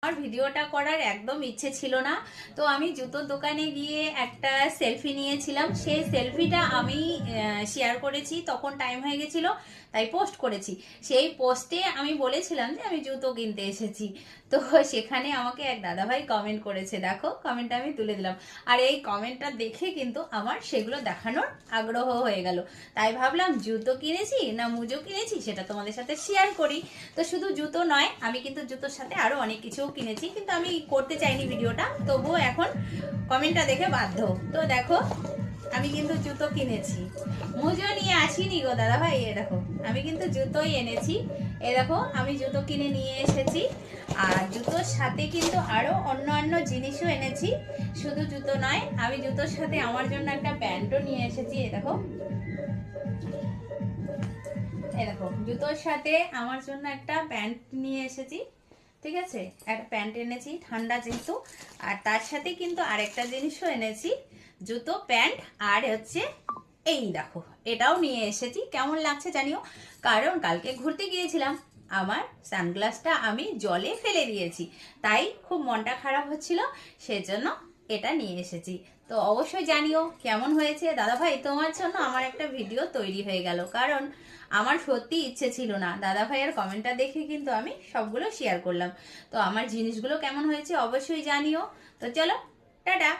আমার ভিডিওটা করার একদম ইচ্ছে ছিল না। তো আমি জুতোর দোকানে গিয়ে একটা সেলফি নিয়েছিলাম, সেই সেলফিটা আমি শেয়ার করেছি, তখন টাইম হয়ে গেছিল তাই পোস্ট করেছি। সেই পোস্টে আমি বলেছিলাম যে আমি জুতো কিনতে এসেছি। তো সেখানে আমাকে এক দাদাভাই কমেন্ট করেছে, দেখো কমেন্টটা আমি তুলে দিলাম। আর এই কমেন্টটা দেখে কিন্তু আমার সেগুলো দেখানোর আগ্রহ হয়ে গেল। তাই ভাবলাম জুতো কিনেছি না মুজো কিনেছি সেটা তোমাদের সাথে শেয়ার করি। তো শুধু জুতো নয়, আমি কিন্তু জুতোর সাথে আরো অনেক কিছুও কিনেছি, কিন্তু আমি করতে চাইনি ভিডিওটা, তবুও এখন কমেন্টটা দেখে বাধ্য। তো দেখো আমি কিন্তু জুতো কিনেছি, মুজো নিয়ে আসিনি গো দাদা ভাই। এ দেখো আমি কিন্তু জুতোই এনেছি। এ দেখো আমি জুতো কিনে নিয়ে এসেছি। আর জুতোর সাথে কিন্তু আরো অন্যান্য জিনিসও এনেছি, শুধু জুতো নয়। আমি জুতোর সাথে আমার জন্য একটা প্যান্টও নিয়ে এসেছি। এ দেখো, এই দেখো জুতোর সাথে আমার জন্য একটা প্যান্ট নিয়ে এসেছি। ঠিক আছে, একটা প্যান্ট এনেছি ঠান্ডা যেহেতু। আর তার সাথে কিন্তু আরেকটা জিনিসও এনেছি, জুতো প্যান্ট আর হচ্ছে এই দেখো এটাও নিয়ে এসেছি। কেমন লাগছে জানিও, কারণ কালকে ঘুরতে গিয়েছিলাম, আমার সানগ্লাসটা আমি জলে ফেলে দিয়েছি, তাই খুব মনটা খারাপ হচ্ছিল, সেজন্য এটা নিয়ে এসেছি। তো অবশ্যই জানিও কেমন হয়েছে। দাদা ভাই তোমার জন্য আমার একটা ভিডিও তৈরি হয়ে গেল, কারণ আমার সত্যি ইচ্ছে ছিল না। দাদা ভাইয়ের কমেন্টটা দেখে কিন্তু আমি সবগুলো শেয়ার করলাম। তো আমার জিনিসগুলো কেমন হয়েছে অবশ্যই জানিও। তো চলো, টাটা।